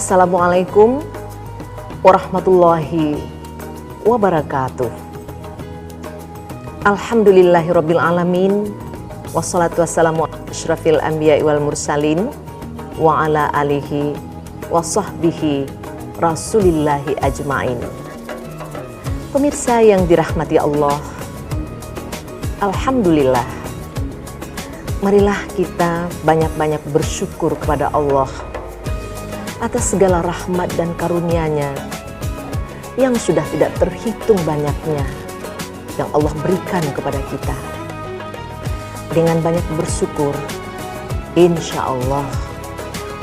Assalamualaikum warahmatullahi wabarakatuh. Alhamdulillahirabbil alamin, wassalatu wassalamu ala asyrafil anbiya'i wal mursalin wa ala alihi wa sahbihi rasulillahi ajmain. Pemirsa yang dirahmati Allah, alhamdulillah, marilah kita banyak-banyak bersyukur kepada Allah atas segala rahmat dan karunia-Nya yang sudah tidak terhitung banyaknya yang Allah berikan kepada kita. Dengan banyak bersyukur, insya Allah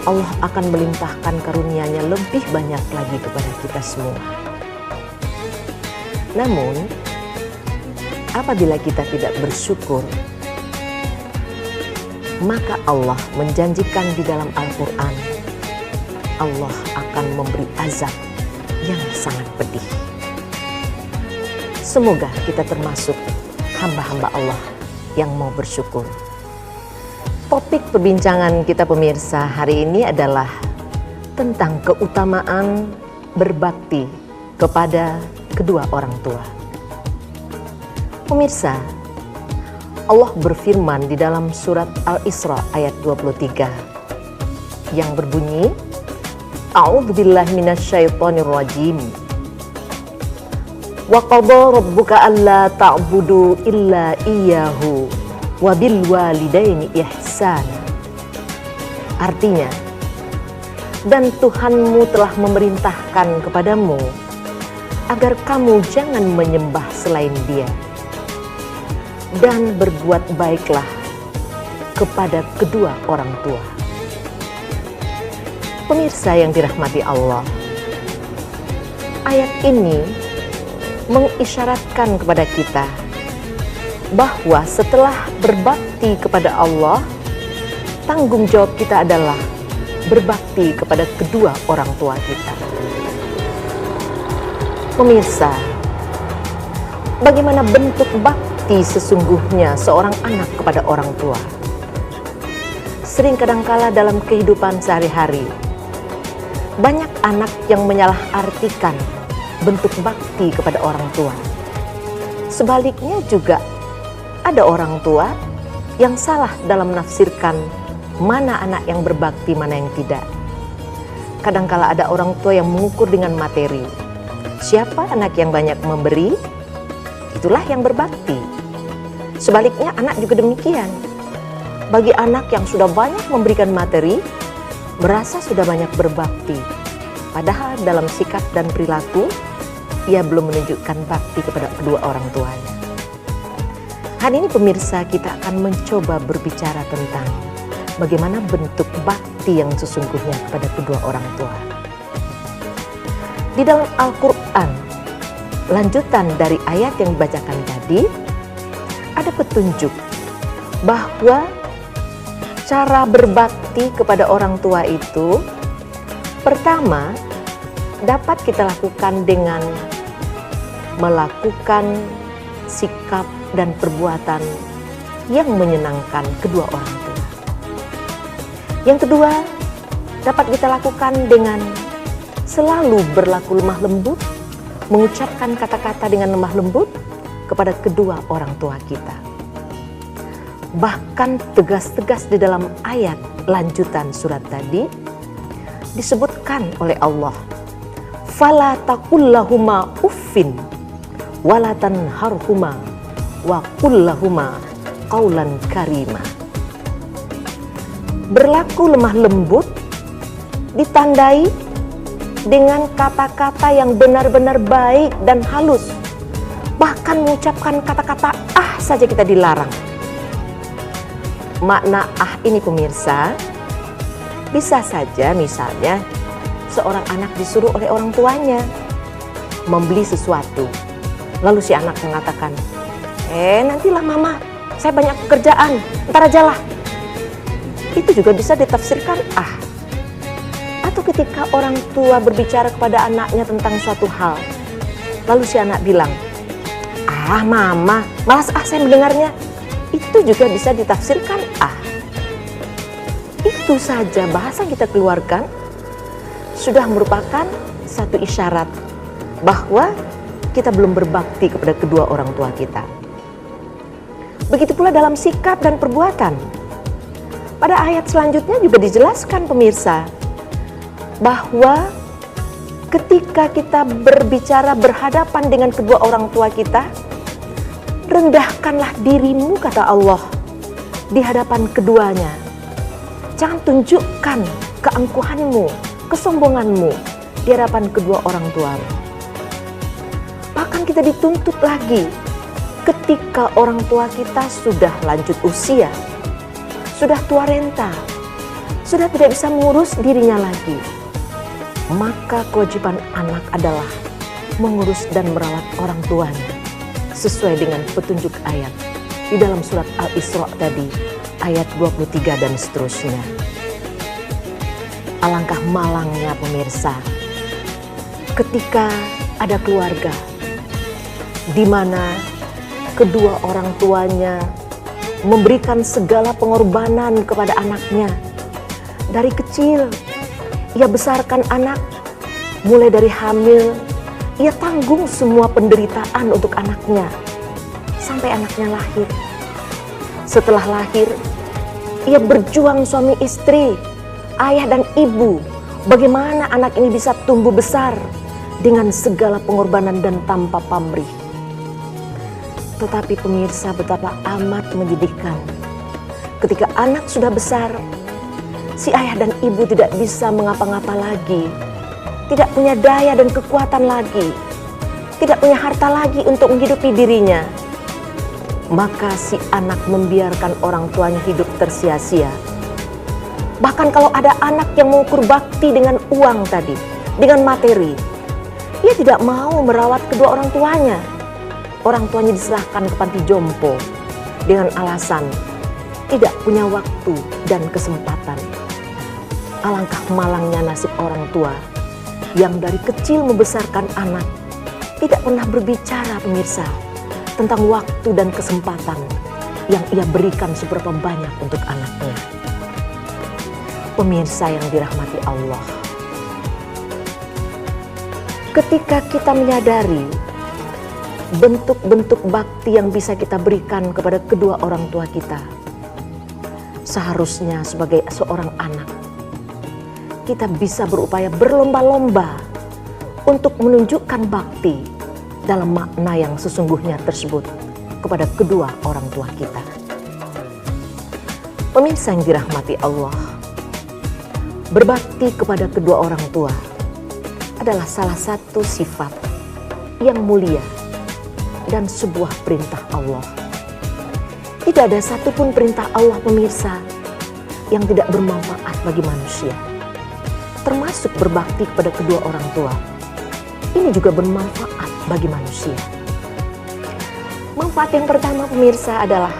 Allah akan melimpahkan karunia-Nya lebih banyak lagi kepada kita semua. Namun, apabila kita tidak bersyukur, maka Allah menjanjikan di dalam Al-Quran, Allah akan memberi azab yang sangat pedih. Semoga kita termasuk hamba-hamba Allah yang mau bersyukur. Topik perbincangan kita pemirsa hari ini adalah tentang keutamaan berbakti kepada kedua orang tua. Pemirsa, Allah berfirman di dalam surat Al-Isra ayat 23 yang berbunyi, A'udzubillahi minasyaitonir rajim. Wa qadha rabbuka alla ta'budu illa iyyahu wa bil walidaini ihsana. Artinya, dan Tuhanmu telah memerintahkan kepadamu agar kamu jangan menyembah selain Dia dan berbuat baiklah kepada kedua orang tua. Pemirsa yang dirahmati Allah, ayat ini mengisyaratkan kepada kita bahwa setelah berbakti kepada Allah, tanggung jawab kita adalah berbakti kepada kedua orang tua kita. Pemirsa, bagaimana bentuk bakti sesungguhnya seorang anak kepada orang tua? Sering kadangkala dalam kehidupan sehari-hari, banyak anak yang menyalahartikan bentuk bakti kepada orang tua. Sebaliknya juga ada orang tua yang salah dalam menafsirkan mana anak yang berbakti, mana yang tidak. Kadangkala ada orang tua yang mengukur dengan materi. Siapa anak yang banyak memberi, itulah yang berbakti. Sebaliknya anak juga demikian. Bagi anak yang sudah banyak memberikan materi, merasa sudah banyak berbakti, padahal dalam sikap dan perilaku ia belum menunjukkan bakti kepada kedua orang tuanya. Hari ini pemirsa, kita akan mencoba berbicara tentang bagaimana bentuk bakti yang sesungguhnya kepada kedua orang tua. Di dalam Al-Quran, lanjutan dari ayat yang dibacakan tadi, ada petunjuk bahwa cara berbakti kepada orang tua itu, pertama, dapat kita lakukan dengan melakukan sikap dan perbuatan yang menyenangkan kedua orang tua. Yang kedua, dapat kita lakukan dengan selalu berlaku lemah lembut, mengucapkan kata-kata dengan lemah lembut kepada kedua orang tua kita. Bahkan tegas-tegas di dalam ayat lanjutan surat tadi disebutkan oleh Allah, fala taqul lahuma uffin wala tanharhuma wa qul lahuma qaulan karima. Berlaku lemah lembut ditandai dengan kata-kata yang benar-benar baik dan halus. Bahkan mengucapkan kata-kata saja kita dilarang. Makna ini pemirsa, bisa saja misalnya seorang anak disuruh oleh orang tuanya membeli sesuatu. Lalu si anak mengatakan, nantilah mama, saya banyak pekerjaan, ntar aja lah. Itu juga bisa ditafsirkan Atau ketika orang tua berbicara kepada anaknya tentang suatu hal, lalu si anak bilang, mama, malas saya mendengarnya. Itu juga bisa ditafsirkan Itu saja bahasa yang kita keluarkan sudah merupakan satu isyarat bahwa kita belum berbakti kepada kedua orang tua kita. Begitu pula dalam sikap dan perbuatan. Pada ayat selanjutnya juga dijelaskan pemirsa bahwa ketika kita berbicara berhadapan dengan kedua orang tua kita, rendahkanlah dirimu, kata Allah, di hadapan keduanya. Jangan tunjukkan keangkuhanmu, kesombonganmu di hadapan kedua orang tuamu. Bahkan kita dituntut lagi ketika orang tua kita sudah lanjut usia, sudah tua renta, sudah tidak bisa mengurus dirinya lagi. Maka kewajiban anak adalah mengurus dan merawat orang tuanya sesuai dengan petunjuk ayat di dalam surat Al-Isra tadi, ayat 23 dan seterusnya. Alangkah malangnya pemirsa ketika ada keluarga di mana kedua orang tuanya memberikan segala pengorbanan kepada anaknya. Dari kecil ia besarkan anak, mulai dari hamil ia tanggung semua penderitaan untuk anaknya sampai anaknya lahir. Setelah lahir ia berjuang suami istri, ayah dan ibu, bagaimana anak ini bisa tumbuh besar dengan segala pengorbanan dan tanpa pamrih. Tetapi pemirsa, betapa amat menyedihkan ketika anak sudah besar, si ayah dan ibu tidak bisa mengapa-ngapa lagi, tidak punya daya dan kekuatan lagi, tidak punya harta lagi untuk menghidupi dirinya. Maka si anak membiarkan orang tuanya hidup tersia-sia. Bahkan kalau ada anak yang mengukur bakti dengan uang tadi, dengan materi, ia tidak mau merawat kedua orang tuanya. Orang tuanya diserahkan ke panti jompo dengan alasan tidak punya waktu dan kesempatan. Alangkah malangnya nasib orang tua yang dari kecil membesarkan anak, tidak pernah berbicara pemirsa tentang waktu dan kesempatan yang ia berikan seberapa banyak untuk anaknya. Pemirsa yang dirahmati Allah, ketika kita menyadari bentuk-bentuk bakti yang bisa kita berikan kepada kedua orang tua kita, seharusnya sebagai seorang anak kita bisa berupaya berlomba-lomba untuk menunjukkan bakti dalam makna yang sesungguhnya tersebut kepada kedua orang tua kita. Pemirsa yang dirahmati Allah, berbakti kepada kedua orang tua adalah salah satu sifat yang mulia dan sebuah perintah Allah. Tidak ada satupun perintah Allah pemirsa yang tidak bermanfaat bagi manusia, termasuk berbakti kepada kedua orang tua. Ini juga bermanfaat bagi manusia. Manfaat yang pertama pemirsa adalah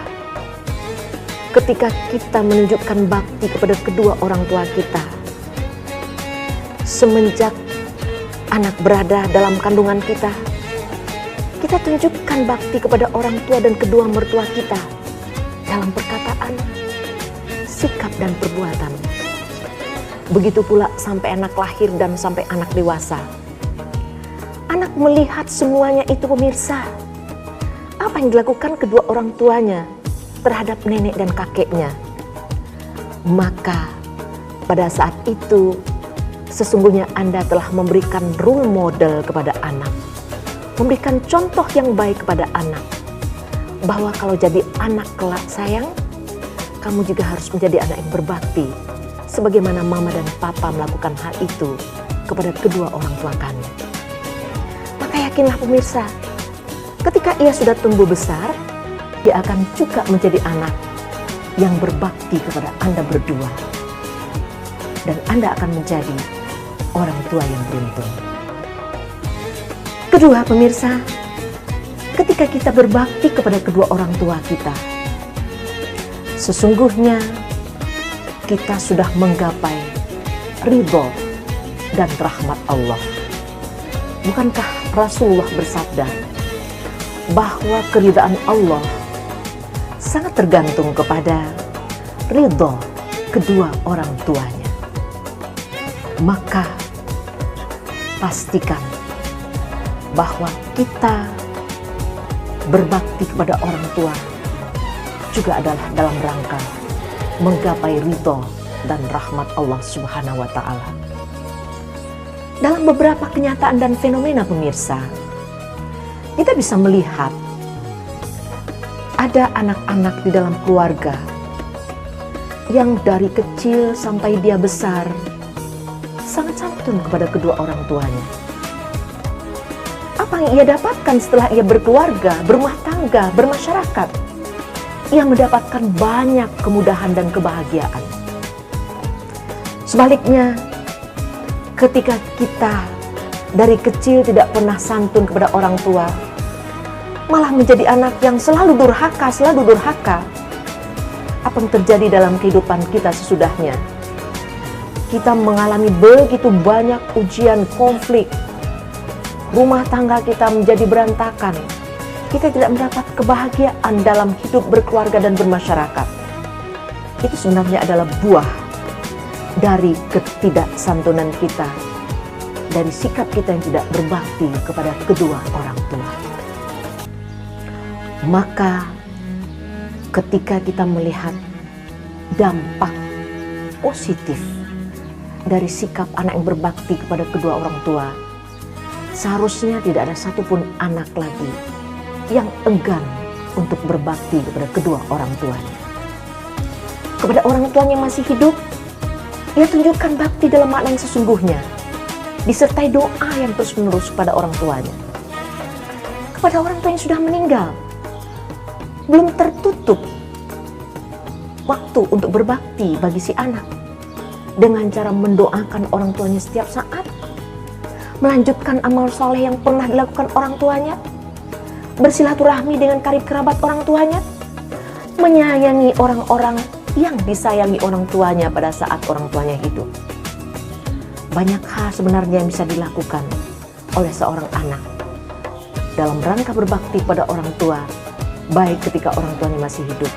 ketika kita menunjukkan bakti kepada kedua orang tua kita, semenjak anak berada dalam kandungan kita, kita tunjukkan bakti kepada orang tua dan kedua mertua kita dalam perkataan, sikap dan perbuatan. Begitu pula sampai anak lahir dan sampai anak dewasa. Anak melihat semuanya itu pemirsa. Apa yang dilakukan kedua orang tuanya terhadap nenek dan kakeknya. Maka pada saat itu sesungguhnya Anda telah memberikan role model kepada anak. Memberikan contoh yang baik kepada anak. Bahwa kalau jadi anak kelak sayang, kamu juga harus menjadi anak yang berbakti. Sebagaimana mama dan papa melakukan hal itu kepada kedua orang tua kami. Maka yakinlah pemirsa, ketika ia sudah tumbuh besar, dia akan juga menjadi anak yang berbakti kepada Anda berdua. Dan Anda akan menjadi orang tua yang beruntung. Kedua pemirsa, ketika kita berbakti kepada kedua orang tua kita, sesungguhnya kita sudah menggapai ridho dan rahmat Allah. Bukankah Rasulullah bersabda bahwa keridhaan Allah sangat tergantung kepada ridho kedua orang tuanya. Maka pastikan bahwa kita berbakti kepada orang tua juga adalah dalam rangka menggapai ridho dan rahmat Allah Subhanahu wa Ta'ala. Dalam beberapa kenyataan dan fenomena pemirsa, kita bisa melihat ada anak-anak di dalam keluarga yang dari kecil sampai dia besar sangat santun kepada kedua orang tuanya. Apa yang ia dapatkan setelah ia berkeluarga, berumah tangga, bermasyarakat? Ia mendapatkan banyak kemudahan dan kebahagiaan. Sebaliknya, ketika kita dari kecil tidak pernah santun kepada orang tua, malah menjadi anak yang selalu durhaka, apa yang terjadi dalam kehidupan kita sesudahnya? Kita mengalami begitu banyak ujian, konflik. Rumah tangga kita menjadi berantakan. Kita tidak mendapat kebahagiaan dalam hidup berkeluarga dan bermasyarakat. Itu sebenarnya adalah buah dari ketidaksantunan kita, dari sikap kita yang tidak berbakti kepada kedua orang tua. Maka ketika kita melihat dampak positif dari sikap anak yang berbakti kepada kedua orang tua, seharusnya tidak ada satupun anak lagi yang enggan untuk berbakti kepada kedua orang tuanya. Kepada orang tuanya yang masih hidup, ia tunjukkan bakti dalam makna yang sesungguhnya, disertai doa yang terus-menerus kepada orang tuanya. Kepada orang tua yang sudah meninggal, belum tertutup waktu untuk berbakti bagi si anak dengan cara mendoakan orang tuanya setiap saat, melanjutkan amal soleh yang pernah dilakukan orang tuanya, bersilaturahmi dengan karib kerabat orang tuanya, menyayangi orang-orang yang disayangi orang tuanya pada saat orang tuanya hidup. Banyak hal sebenarnya yang bisa dilakukan oleh seorang anak dalam rangka berbakti pada orang tua, baik ketika orang tuanya masih hidup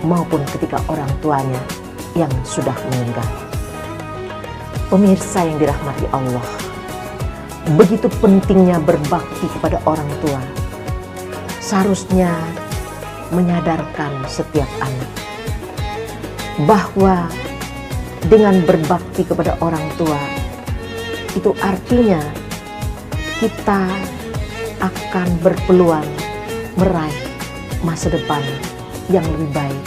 maupun ketika orang tuanya yang sudah meninggal. Pemirsa yang dirahmati Allah, begitu pentingnya berbakti kepada orang tua. Seharusnya menyadarkan setiap anak bahwa dengan berbakti kepada orang tua itu artinya kita akan berpeluang meraih masa depan yang lebih baik,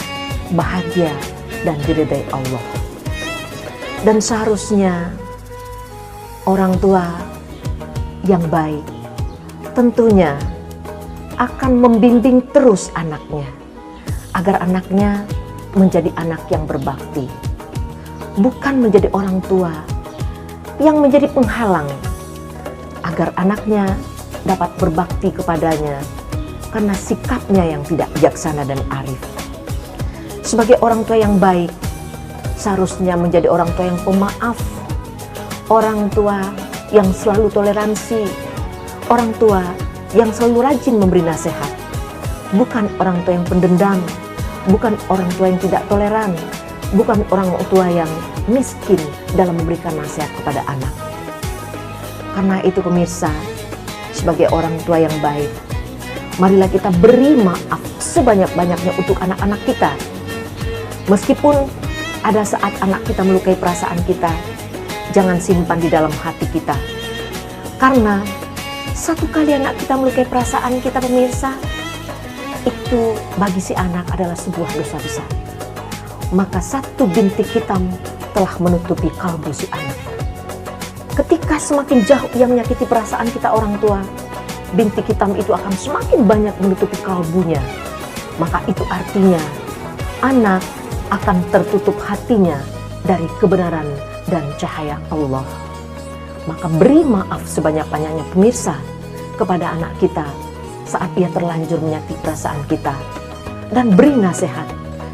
bahagia dan diridai Allah. Dan seharusnya orang tua yang baik tentunya akan membimbing terus anaknya agar anaknya menjadi anak yang berbakti, bukan menjadi orang tua yang menjadi penghalang agar anaknya dapat berbakti kepadanya karena sikapnya yang tidak bijaksana dan arif. Sebagai orang tua yang baik, seharusnya menjadi orang tua yang pemaaf, orang tua yang selalu toleransi, orang tua yang selalu rajin memberi nasihat, bukan orang tua yang pendendam, bukan orang tua yang tidak toleran, bukan orang tua yang miskin dalam memberikan nasihat kepada anak. Karena itu pemirsa, sebagai orang tua yang baik, marilah kita beri maaf sebanyak-banyaknya untuk anak-anak kita. Meskipun ada saat anak kita melukai perasaan kita, jangan simpan di dalam hati kita. Karena satu kali anak kita melukai perasaan kita pemirsa, itu bagi si anak adalah sebuah dosa besar. Maka satu bintik hitam telah menutupi kalbu si anak. Ketika semakin jauh ia menyakiti perasaan kita orang tua, bintik hitam itu akan semakin banyak menutupi kalbunya. Maka itu artinya anak akan tertutup hatinya dari kebenaran dan cahaya Allah. Maka beri maaf sebanyak-banyaknya pemirsa kepada anak kita saat ia terlanjur menyakiti perasaan kita, dan beri nasihat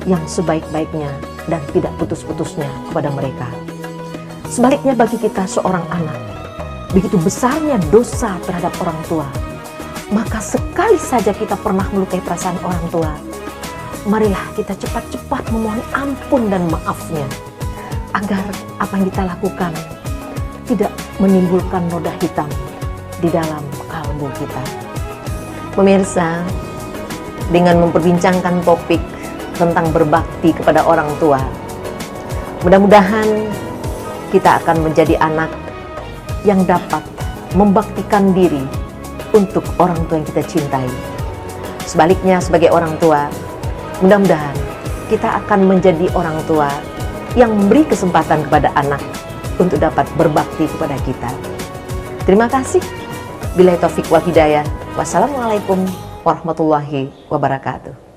yang sebaik-baiknya dan tidak putus-putusnya kepada mereka. Sebaliknya bagi kita seorang anak, begitu besarnya dosa terhadap orang tua, maka sekali saja kita pernah melukai perasaan orang tua, marilah kita cepat-cepat memohon ampun dan maafnya, agar apa yang kita lakukan tidak menimbulkan noda hitam di dalam kalbu kita. Pemirsa, dengan memperbincangkan topik tentang berbakti kepada orang tua, mudah-mudahan kita akan menjadi anak yang dapat membaktikan diri untuk orang tua yang kita cintai. Sebaliknya, sebagai orang tua, mudah-mudahan kita akan menjadi orang tua yang memberi kesempatan kepada anak untuk dapat berbakti kepada kita. Terima kasih. Billahi taufik wal hidayah. Wassalamualaikum warahmatullahi wabarakatuh.